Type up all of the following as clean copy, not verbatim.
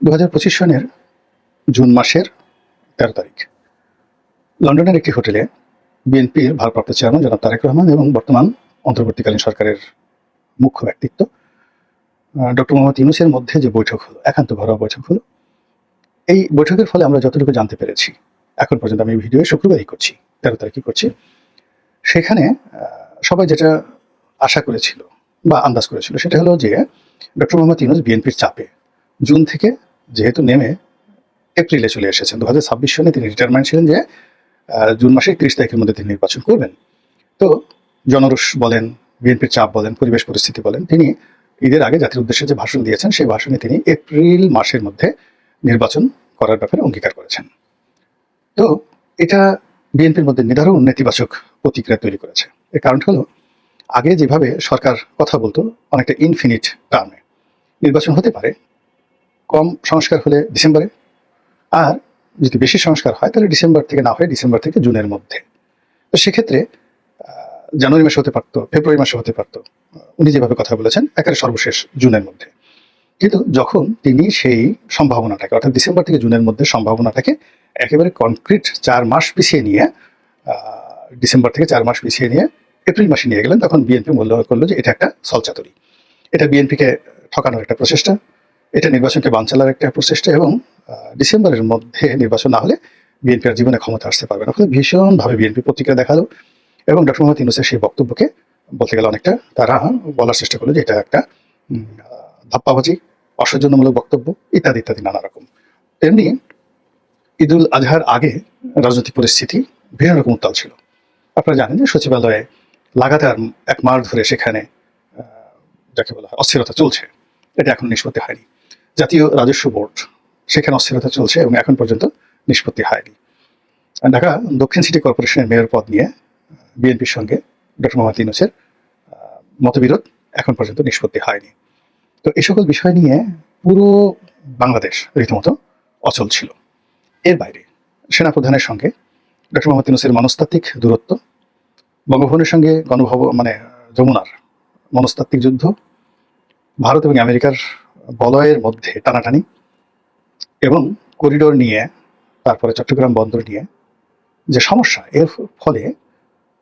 2025 সনের জুন মাসের 13 তারিখ লন্ডনের একটি হোটেলে বিএনপির ভারপ্রাপ্ত চেয়ারম্যান জনাব তারেক রহমান এবং বর্তমান অন্তর্বর্তীকালীন সরকারের মুখ্য ব্যক্তিত্ব ডক্টর মোহাম্মদ ইউনূসের মধ্যে যে বৈঠক হলো, একান্ত ঘরোয়া বৈঠক হলো। এই বৈঠকের ফলে আমরা যতটুকু জানতে পেরেছি, এখন পর্যন্ত আমি ভিডিও শুক্রবারই করছি, 13 তারিখই করছি, সেখানে সবাই যেটা আশা করেছিল বা আন্দাজ করেছিল সেটা হলো যে ডক্টর মোহাম্মদ ইউনূস বিএনপির চাপে জুন থেকে যেহেতু নেমে এপ্রিলে চলে এসেছেন, 2026 সনে তিনি ডিটারমাইন্ড ছিলেন যে জুন মাসের 30 তারিখের মধ্যে তিনি নির্বাচন করবেন। তো জনরোষ বলেন, বিএনপির চাপ বলেন, পরিবেশ পরিস্থিতি বলেন, তিনি ঈদের আগে জাতির উদ্দেশ্যে যে ভাষণ দিয়েছেন সেই ভাষণে তিনি এপ্রিল মাসের মধ্যে নির্বাচন করার ব্যাপারে অঙ্গীকার করেছেন। তো এটা বিএনপির মধ্যে নিদারুণ নেতিবাচক প্রতিক্রিয়া তৈরি করেছে। এর কারণ হলো, আগে যেভাবে সরকার কথা বলতো অনেকটা ইনফিনিট টার্মে, নির্বাচন হতে পারে কম সংস্কার হলে ডিসেম্বরে, আর যদি বেশি সংস্কার হয় তাহলে ডিসেম্বর থেকে না হয়ে ডিসেম্বর থেকে জুনের মধ্যে। তো সেক্ষেত্রে জানুয়ারি মাসে হতে পারতো, ফেব্রুয়ারি মাসে হতে পারতো, উনি যেভাবে কথা বলেছেন একেবারে সর্বশেষ জুনের মধ্যে। কিন্তু যখন তিনি সেই সম্ভাবনাটাকে অর্থাৎ ডিসেম্বর থেকে জুনের মধ্যে সম্ভাবনাটাকে একেবারে কনক্রিট 4 মাস পিছিয়ে নিয়ে, ডিসেম্বর থেকে 4 মাস পিছিয়ে নিয়ে এপ্রিল মাসে নিয়ে গেলেন, তখন বিএনপি মূল্যায়ন করলো যে এটা একটা ছলচাতুরি, এটা বিএনপিকে ঠকানোর একটা প্রচেষ্টা, এটা নির্বাচনকে বানচালার একটা প্রচেষ্টা, এবং ডিসেম্বরের মধ্যে নির্বাচন না হলে বিএনপি আর জীবনে ক্ষমতা আসতে পারবে না। ফলে ভীষণভাবে বিএনপি প্রতিক্রিয়া দেখালো এবং ডক্টর মোহাম্মদ ইউনূসের সেই বক্তব্যকে বলতে গেলে অনেকটা তারা বলার চেষ্টা করলো যে এটা একটা ধাপ্পাবাজি, অসৌজন্যমূলক বক্তব্য, ইত্যাদি ইত্যাদি নানা রকম। তেমনি ঈদুল আজহার আগে রাজনৈতিক পরিস্থিতি ভিন্ন রকম উত্তাল ছিল। আপনারা জানেন যে সচিবালয়ে লাগাতার 1 মাস ধরে সেখানে যাকে বলা হয় অস্থিরতা চলছে, এটা এখন নিষ্পত্তি হয়নি। জাতীয় রাজস্ব বোর্ড, সেখানে অস্থিরতা চলছে এবং এখন পর্যন্ত নিষ্পত্তি হয়নি। ঢাকা দক্ষিণ সিটি কর্পোরেশনের মেয়র পদ নিয়ে বিএনপির সঙ্গে ডক্টর মোহাম্মদ ইউনূসের মতবিরোধ এখন পর্যন্ত নিষ্পত্তি হয়নি। তো এই সকল বিষয় নিয়ে পুরো বাংলাদেশ রীতিমতো অচল ছিল। এর বাইরে সেনাপ্রধানের সঙ্গে ডক্টর মোহাম্মদ ইউনূসের মনস্তাত্ত্বিক দূরত্ব, বঙ্গভবনের সঙ্গে যমুনার মনস্তাত্ত্বিক যুদ্ধ, ভারত এবং আমেরিকার বলয়ের মধ্যে টানাটানি, এবং করিডোর নিয়ে, তারপরে চট্টগ্রাম বন্দর নিয়ে যে সমস্যা, এর ফলে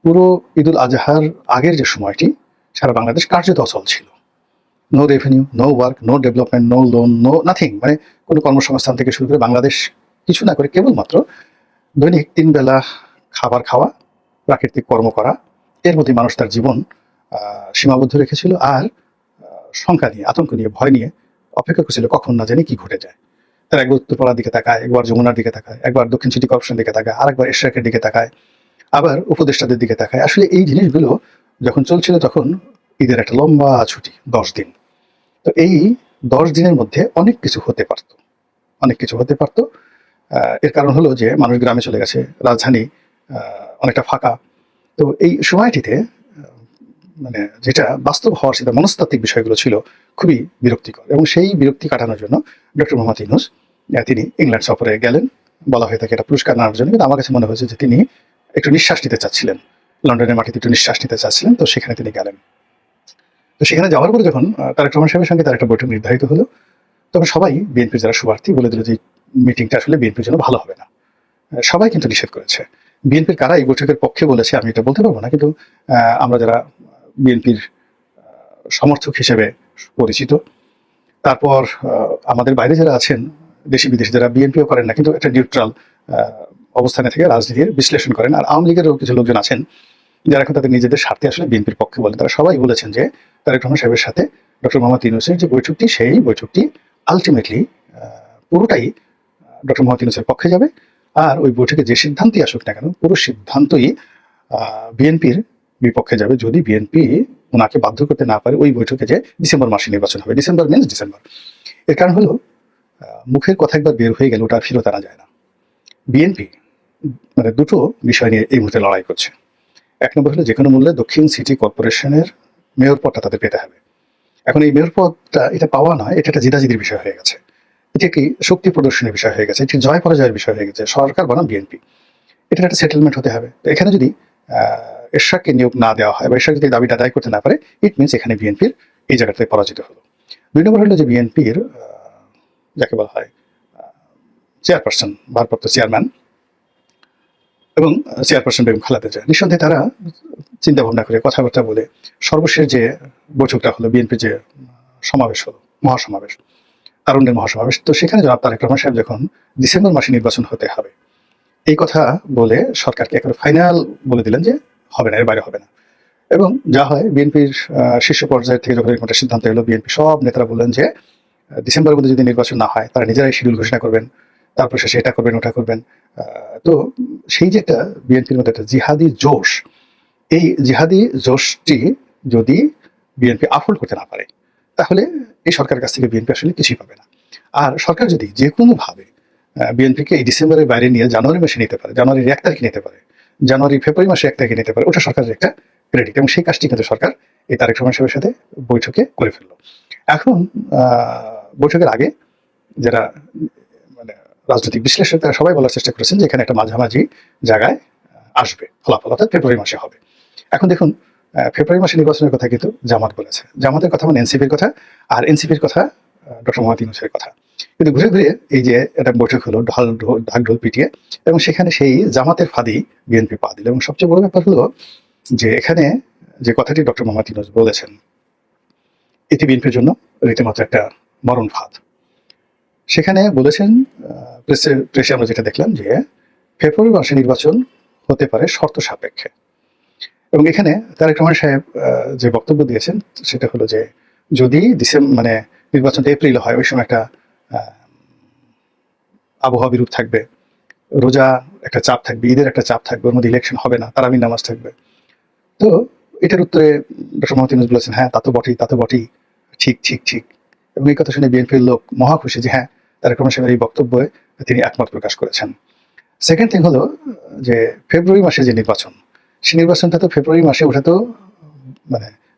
পুরো ঈদুল আজহার আগের যে সময়টি সারা বাংলাদেশ কার্যত অচল ছিল। No revenue, no work, no development, no loan, no nothing, মানে কোনো কর্মসংস্থান থেকে শুরু করে বাংলাদেশ কিছু না করে কেবলমাত্র দৈনিক 3 বেলা খাবার খাওয়া, প্রাকৃতিক কর্ম করা, এর মধ্যে মানুষ তার জীবন সীমাবদ্ধ রেখেছিল। আর শঙ্কা নিয়ে, আতঙ্ক নিয়ে, ভয় নিয়ে অপেক্ষা করছিল কখন না জানি কি ঘটে যায়। তারা একবার উত্তরপাড়ার দিকে তাকায়, একবার যমুনার দিকে তাকায়, একবার দক্ষিণ সিটি কর্পোরেশনের দিকে তাকায়, আরেকবার এশরাকের দিকে তাকায়, আবার উপদেষ্টাদের দিকে তাকায়। আসলে এই জিনিসগুলো যখন চলছিল তখন ঈদের একটা লম্বা ছুটি, 10 দিন। তো এই 10 দিনের মধ্যে অনেক কিছু হতে পারত, অনেক কিছু হতে পারত। এর কারণ হলো যে মানুষ গ্রামে চলে গেছে, রাজধানী অনেকটা ফাঁকা। তো এই সময়টিতে মানে যেটা বাস্তব হওয়ার সেটা মনস্তাত্ত্বিক বিষয়গুলো ছিল খুবই বিরক্তিকর, এবং সেই বিরক্তি কাটানোর জন্য ডক্টর মোহাম্মদ ইউনূস তিনি ইংল্যান্ড সফরে গেলেন। বলা হয়ে থাকে এটা পুরস্কার নেওয়ার জন্য, কিন্তু আমার কাছে মনে হয়েছে যে তিনি একটু নিঃশ্বাস নিতে চাচ্ছিলেন, লন্ডনের মাটিতে একটু নিঃশ্বাস নিতে চাচ্ছিলেন, তো সেখানে তিনি গেলেন। তো সেখানে যাওয়ার পরে যখন তারেক রহমান সাহেবের সঙ্গে তার একটা বৈঠক নির্ধারিত হলো, তখন সবাই বিএনপির যারা শুভার্থী বলে দিল যে মিটিংটা আসলে বিএনপির জন্য ভালো হবে না। সবাই কিন্তু নিষেধ করেছে। বিএনপির কারা এই বৈঠকের পক্ষে বলেছে আমি এটা বলতে পারবো না, কিন্তু আমরা যারা বিএনপির সমর্থক হিসেবে পরিচিত, তারপর আমাদের বাইরে যারা আছেন, দেশি বিদেশি যারা বিএনপিও করেন না কিন্তু একটা নিউট্রাল অবস্থানে থেকে রাজনীতির বিশ্লেষণ করেন, আর আওয়ামী লীগেরও কিছু লোকজন আছেন যারা এখন তাদের নিজেদের স্বার্থে আসলে বিএনপির পক্ষে বলেন, তারা সবাই বলেছেন যে তারেক রহমান সাহেবের সাথে ডক্টর মোহাম্মদ ইউনূসের যে বৈঠকটি, সেই বৈঠকটি আলটিমেটলি পুরোটাই ডক্টর মোহাম্মদ ইউনূসের পক্ষে যাবে। আর ওই বৈঠকে যে সিদ্ধান্তই আসুক না কেন, পুরো সিদ্ধান্তই বিএনপির বিপক্ষে যাবে যদি বিএনপি ওনাকে বাধ্য করতে না পারে ওই বৈঠকে যে ডিসেম্বর মাসে নির্বাচন হবে। December means December. এর কারণ হলো মুখের কথা একবার বের হয়ে গেলে ওটা আর ফিরত আনা যায় না। বিএনপি মানে দুটো বিষয় নিয়ে এই মুহূর্তে লড়াই করছে। 1 নম্বর হলো যে কোনো মূল্যে দক্ষিণ সিটি কর্পোরেশনের মেয়র পদটা তাদের পেতে হবে। এখন এই মেয়র পদটা এটা পাওয়া নয়, এটা একটা জিদাজিদির বিষয় হয়ে গেছে, এটা কি শক্তি প্রদর্শনের বিষয় হয়ে গেছে, এটি জয় পরাজয়ের বিষয় হয়ে গেছে, সরকার বনাম বিএনপি, এটার একটা সেটেলমেন্ট হতে হবে। তো এখানে যদি এরশাদকে নিয়োগ না দেওয়া হয় বা এরশাদ যদি দাবিটা আদায় করতে না পারে, ইট মিনস এখানে বিএনপির এই জায়গাটাতে পরাজিত হলো। 2 নম্বর হলো যে বিএনপির যাকে বলা হয় চেয়ারপারসন, ভারপ্রাপ্ত চেয়ারম্যান এবং চেয়ারপারসন বেগম খালেদা জিয়া, নিঃসন্দেহে তারা চিন্তা ভাবনা করে কথাবার্তা বলে সর্বশেষ যে বৈঠকটা হলো, বিএনপির যে সমাবেশ হলো, মহাসমাবেশ, তারুণ্যের মহাসমাবেশ, তো সেখানে জনাব তারেক রহমান সাহেব যখন ডিসেম্বর মাসে নির্বাচন হতে হবে এই কথা বলে সরকারকে একেবারে ফাইনাল বলে দিলেন যে হবে না, এর বাইরে হবে না। এবং যা হয়, বিএনপির শীর্ষ পর্যায় থেকে যখন এরকম একটা সিদ্ধান্ত এলো, বিএনপি সব নেতারা বললেন যে ডিসেম্বরের মধ্যে যদি নির্বাচন না হয় তারা নিজেরাই শিডিউল ঘোষণা করবেন, তারপর শেষে এটা করবেন ওটা করবেন। তো সেই যে একটা বিএনপির মধ্যে একটা জিহাদি জোশ, এই জিহাদি জোশটি যদি বিএনপি আফোল্ড করতে না পারে তাহলে এই সরকারের কাছ থেকে বিএনপি আসলে কিছুই পাবে না। আর সরকার যদি যে কোনোভাবে বিএনপিকে এই ডিসেম্বরের বাইরে নিয়ে জানুয়ারি মাসে নিতে পারে, জানুয়ারির 1 তারিখে নিতে পারে, জানুয়ারি ফেব্রুয়ারি মাসে 1 তারিখে নিতে পারে, ওটা সরকারের একটা ক্রেডিট, এবং সেই কাজটি কিন্তু সরকার এই তারেক রহমান সাহেবের সাথে বৈঠকে করে ফেললো। এখন বৈঠকের আগে যারা মানে রাজনৈতিক বিশ্লেষক তারা সবাই বলার চেষ্টা করেছেন যে এখানে একটা মাঝামাঝি জায়গায় আসবে ফলাফল, অর্থাৎ ফেব্রুয়ারি মাসে হবে। এখন দেখুন, ফেব্রুয়ারি মাসে নির্বাচনের কথা কিন্তু জামাত বলেছে, জামাতের কথা মানে এনসিপির কথা, আর এনসিপির কথা ডক্টর মোহাম্মদ ইউনূসের কথা। কিন্তু ঘুরে ঘুরে এই যে একটা বৈঠক হলো ঢাক ঢোল পিটিয়ে, এবং সেখানে সেই জামাতের ফাঁদি বিএনপি পা দিল। এবং সবচেয়ে বড় ব্যাপার হলো যে এখানে যে কথাটি ডক্টর মোহাম্মদ ইউনূস বলেছেন এটি বিএনপির জন্য রীতিমতো একটা মরণ ফাঁদ। সেখানে বলেছেন, প্রেসে আমরা যেটা দেখলাম যে ফেব্রুয়ারি মাসে নির্বাচন হতে পারে শর্ত সাপেক্ষে। এবং এখানে তারেক রহমান সাহেব যে বক্তব্য দিয়েছেন সেটা হলো যে যদি নির্বাচনটা এপ্রিলে হয়, ওই সময় একটা আবহাওয়া বিরূপ থাকবে, রোজা একটা চাপ থাকবে, ঈদের একটা চাপ থাকবে, ওর মধ্যে ইলেকশন হবে না, তারাবির নামাজ থাকবে। তো এটার উত্তরে ডক্টর মোহাম্মদ ইউনূস বলেছেন, হ্যাঁ তা তো বটেই, ঠিক ঠিক ঠিক। এবং এই কথা শুনে বিএনপির লোক মহা খুশি যে হ্যাঁ, তারেক রহমান সাহেবের এই বক্তব্যে তিনি একমত প্রকাশ করেছেন। সেকেন্ড থিং হলো যে ফেব্রুয়ারি মাসে যে নির্বাচন, সেই নির্বাচনটা তো ফেব্রুয়ারি মাসে, ওটা তো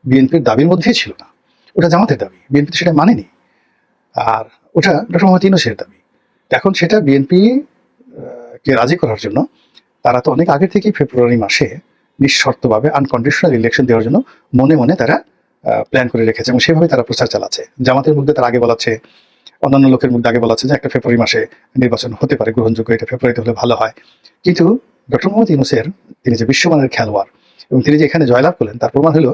বিএনপির দাবির মধ্যেই ছিল না, ওটা জামাতের দাবি, বিএনপি তো সেটা মানেনি, আর ওটা ডক্টর মোহাম্মদ ইউনূসের দাবি। এখন সেটা বিএনপি কে রাজি করার জন্য তারা তো অনেক আগে থেকেই ফেব্রুয়ারি মাসে নিঃশর্তভাবে আনকন্ডিশনাল ইলেকশন দেওয়ার জন্য মনে মনে তারা প্ল্যান করে রেখেছে, এবং সেভাবে তারা প্রচার চালাচ্ছে। জামাতের মধ্যে তারা আগে বলাচ্ছে, অন্যান্য লোকের মধ্যে আগে বলাচ্ছে যে একটা ফেব্রুয়ারি মাসে নির্বাচন হতে পারে গ্রহণযোগ্য, এটা ফেব্রুয়ারিতে হলে ভালো হয়। কিন্তু ডক্টর মোহাম্মদ ইউনূসের, তিনি যে বিশ্বমানের খেলোয়াড় এবং তিনি যে এখানে জয়লাভ করলেন তার প্রমাণ হলো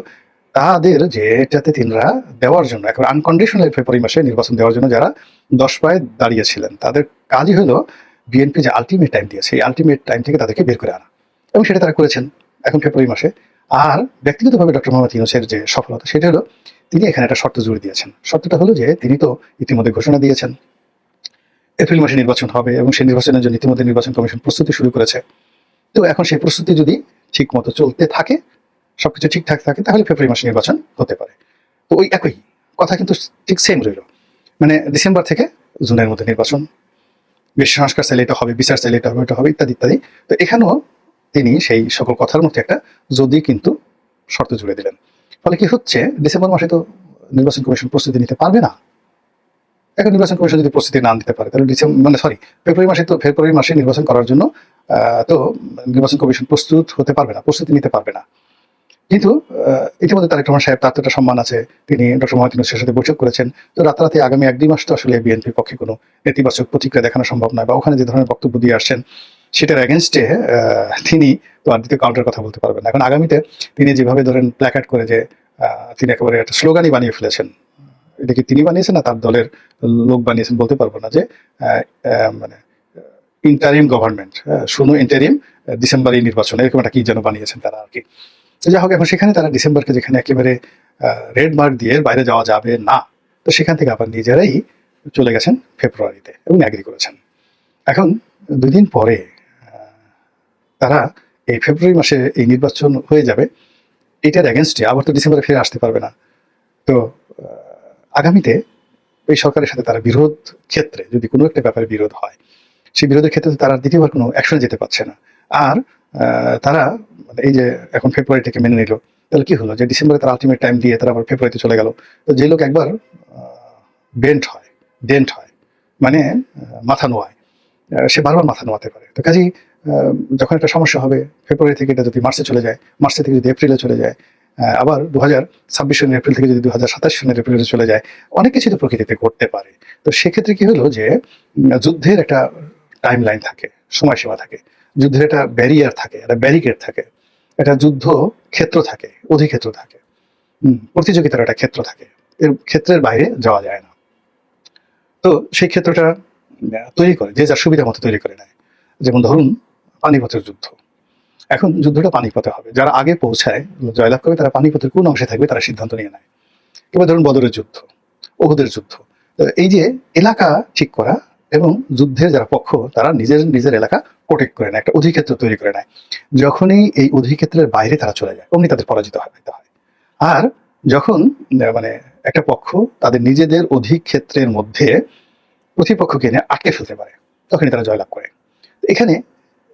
তাদের যে এটাতে তিনরা দেওয়ার জন্য এখন আনকন্ডিশনাল ফেব্রুয়ারি মাসে নির্বাচন দেওয়ার জন্য যারা 10 পায়ে দাঁড়িয়েছিলেন, তাদের কাজই হলো বিএনপি যে আলটিমেট টাইম দিয়েছে সেই আলটিমেট টাইম থেকে তাদেরকে বের করে আনা, এবং সেটা তারা করেছেন এখন ফেব্রুয়ারি মাসে। আর ব্যক্তিগতভাবে ডক্টর মোহাম্মদ ইউনূসের যে সফলতা সেটা হলো তিনি এখানে একটা শর্ত জুড়ে দিয়েছেন। শর্তটা হলো যে তিনি তো ইতিমধ্যে ঘোষণা দিয়েছেন এপ্রিল মাসে নির্বাচন হবে, এবং সেই নির্বাচনের জন্য ইতিমধ্যে নির্বাচন কমিশন প্রস্তুতি শুরু করেছে। তো এখন সেই প্রস্তুতি যদি ঠিক মতো চলতে থাকে, সবকিছু ঠিকঠাক থাকে, তাহলে ফেব্রুয়ারি মাসে নির্বাচন হতে পারে। তো ওই একই কথা কিন্তু ঠিক সেম রইল, ডিসেম্বর থেকে জুনের মধ্যে নির্বাচন, বিশ্ব সংস্কার চাইলে এটা হবে, বিচার চাইলে এটা হবে, এটা হবে, ইত্যাদি ইত্যাদি। তো এখানেও তিনি সেই সকল কথার মধ্যে একটা যদি কিন্তু শর্ত জুড়ে দিলেন। ফলে কি হচ্ছে, ডিসেম্বর মাসে তো নির্বাচন কমিশন প্রস্তুতি নিতে পারবে না। এখন নির্বাচন কমিশন যদি প্রস্তুতি না নিতে পারে তাহলে ফেব্রুয়ারি মাসে নির্বাচন করার জন্য তো নির্বাচন কমিশন প্রস্তুত হতে পারবে না, প্রস্তুতি নিতে পারবে না। কিন্তু ইতিমধ্যে তারেক রহমান সাহেব, তার তো একটা সম্মান আছে, তিনি ডক্টর মোহাম্মদ ইউনূসের সাথে বৈঠক করেছেন। তো রাতারাতি আগামী 1-2 মাস তো আসলে বিএনপির পক্ষে কোনো নেতিবাচক প্রতিক্রিয়া দেখানো সম্ভব নয়, বা ওখানে যে ধরনের বক্তব্য দিয়ে আসছেন সেটার এগেনস্টে তিনি তো আর দ্বিতীয় কাউন্টার কথা বলতে পারবেন না। এখন আগামীতে তিনি যেভাবে ধরেন প্ল্যাকার্ড করে যে তিনি একেবারে একটা স্লোগানই বানিয়ে ফেলেছেন, এটা কি তিনি বানিয়েছেন না তার দলের লোক বানিয়েছেন বলতে পারবো না, যে ইন্টারিম গভর্নমেন্ট, শুনো ইন্টারিম ডিসেম্বরে নির্বাচন, এরকম একটা কি যেন বানিয়েছেন তারা আর কি। যা হোক, এখন সেখানে তারা ডিসেম্বরকে যেখানে একেবারে রেড মার্ক দিয়ে বাইরে যাওয়া যাবে না, তো সেখান থেকে আবার নিজেরাই চলে গেছেন ফেব্রুয়ারিতে এবং অ্যাগ্রি করেছেন। এখন 2 দিন পরে তারা এই ফেব্রুয়ারি মাসে এই নির্বাচন হয়ে যাবে, এটার এগেনস্টে আবার তো ডিসেম্বরে ফিরে আসতে পারবে না। তো আগামীতে এই সরকারের সাথে তারা বিরোধ ক্ষেত্রে যদি কোনো একটা ব্যাপারে বিরোধ হয়, সেই বিরোধের ক্ষেত্রে তারা দ্বিতীয়বার কোনো অ্যাকশন যেতে পারছে না। আর তারা এই যে এখন ফেব্রুয়ারিটাকে মেনে নিল, তাহলে কি হলো যে ডিসেম্বরে তারা আলটিমেট টাইম দিয়ে তারা আবার ফেব্রুয়ারিতে চলে গেল। তো যে লোক একবার ডেন্ট হয় মানে মাথা নোয়ায়, সে বারবার মাথা নোয়াতে পারে। তো কাজেই যখন একটা সমস্যা হবে, ফেব্রুয়ারি থেকে এটা যদি মার্চে চলে যায়, মার্চে থেকে যদি এপ্রিলে চলে যায়, আবার 2026 সনের এপ্রিল থেকে যদি 2027 সনের এপ্রিলে চলে যায়, অনেক কিছু তো প্রকৃতিতে ঘটতে পারে। তো সেক্ষেত্রে কি হলো যে যুদ্ধের একটা টাইম লাইন থাকে, সময়সীমা থাকে, যুদ্ধের একটা ব্যারিয়ার থাকে, একটা ব্যারিকেড থাকে, একটা যুদ্ধ ক্ষেত্র থাকে, অধিক্ষেত্র থাকে, প্রতিযোগিতার একটা ক্ষেত্র থাকে, এর ক্ষেত্রের বাইরে যাওয়া যায় না। তো সেই ক্ষেত্রটা তৈরি করে যে যার সুবিধা মতো তৈরি করে নেয়। যেমন ধরুন পানিপথের যুদ্ধ, এখন যুদ্ধটা পানিপথে হবে, যারা আগে পৌঁছায় জয়লাভ করবে তারা পানিপথের কোন অংশে থাকবে তারা সিদ্ধান্ত নিয়ে নেয়। এবার ধরুন বদরের যুদ্ধ, ওহুদের যুদ্ধ। তো এই যে এলাকা ঠিক করা এবং যুদ্ধের যারা পক্ষ তারা নিজের নিজের এলাকা প্রোটেক্ট করে নেয়, একটা অধিক্ষেত্র তৈরি করে নেয়। যখনই এই অধিক্ষেত্রের বাইরে তারা চলে যায় অমনি তাদের পরাজিত হয়। আর যখন মানে একটা পক্ষ তাদের নিজেদের অধিক্ষেত্রের মধ্যে প্রতিপক্ষকে এনে আটকে ফেলতে পারে তখনই তারা জয়লাভ করে। এখানে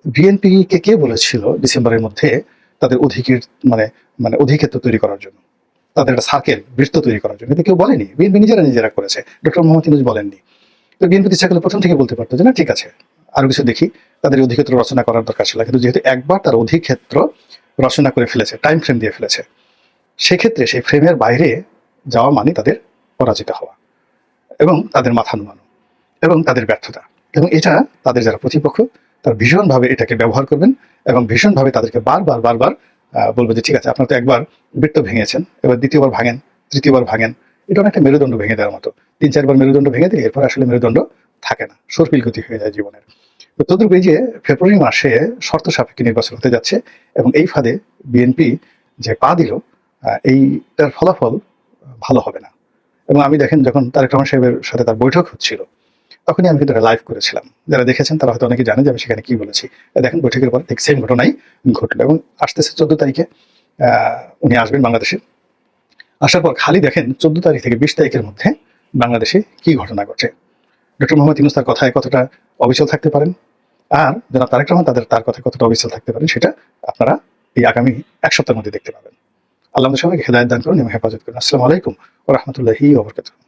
বিএনপিকে কে বলেছিল ডিসেম্বরের মধ্যে তাদের মানে মানে অধিক্ষেত্র তৈরি করার জন্য, তাদের একটা সার্কেল বৃত্ত তৈরি করার জন্য? কিন্তু কেউ বলেনি, বিএনপি নিজেরা করেছে, ডক্টর মোহাম্মদ ইউনূস বলেননি। তো বিএনপি ইচ্ছা করলে প্রথম থেকে বলতে পারতো যে না ঠিক আছে আরো কিছু দেখি, তাদের অধিক্ষেত্র রচনা করার দরকার ছিল। কিন্তু যেহেতু একবার তার অধিক্ষেত্র রচনা করে ফেলেছে, টাইম ফ্রেম দিয়ে ফেলেছে, সেক্ষেত্রে সেই ফ্রেমের বাইরে যাওয়া মানে তাদের পরাজিত হওয়া এবং তাদের মাথা নোয়ানো এবং তাদের ব্যর্থতা। এবং এটা তাদের যারা প্রতিপক্ষ তারা ভীষণভাবে এটাকে ব্যবহার করবেন এবং ভীষণভাবে তাদেরকে বারবার বলবে যে ঠিক আছে আপনারা তো একবার বৃত্ত ভেঙেছেন, এবার দ্বিতীয়বার ভাঙেন, তৃতীয়বার ভাঙেন। এটা অনেকটা মেরুদণ্ড ভেঙে দেওয়ার মতো। 3-4 বার মেরুদণ্ড ভেঙে দিলে এরপর আসলে মেরুদণ্ড থাকে না, সর্পিল গতি হয়ে যায় জীবনের। তো তদ্রূপ এই যে ফেব্রুয়ারি মাসে শর্ত সাপেক্ষে নির্বাচন হতে যাচ্ছে এবং এই ফাঁদে বিএনপি যে পা দিল, এইটার ফলাফল ভালো হবে না। এবং আমি দেখেন যখন তারেক রহমান সাহেবের সাথে তার বৈঠক হচ্ছিল তখনই আমি কিন্তু লাইভ করেছিলাম। যারা দেখেছেন তারা হয়তো অনেকে জানে যে আমি সেখানে কি বলেছি। দেখেন বৈঠকের পর ঠিক সেম ঘটনাই ঘটলো এবং আসতেছে 14 তারিখে উনি আসবেন বাংলাদেশে। আসার পর খালি দেখেন 14 তারিখ থেকে 20 তারিখের মধ্যে বাংলাদেশে কি ঘটনা ঘটে। ডক্টর মোহাম্মদ ইউনূস তার কথায় কতটা অবিচল থাকতে পারেন আর যারা তারেক রহমান তার কথায় কতটা অবিচল থাকতে পারেন সেটা আপনারা এই আগামী 1 সপ্তাহের মধ্যে দেখতে পাবেন। আল্লাহ আমাদের সবাইকে হেদায়েত দান করুন এবং হেফাজত করুন। আসসালামু আলাইকুম ওয়া রাহমাতুল্লাহি ওয়া বারাকাতুহু।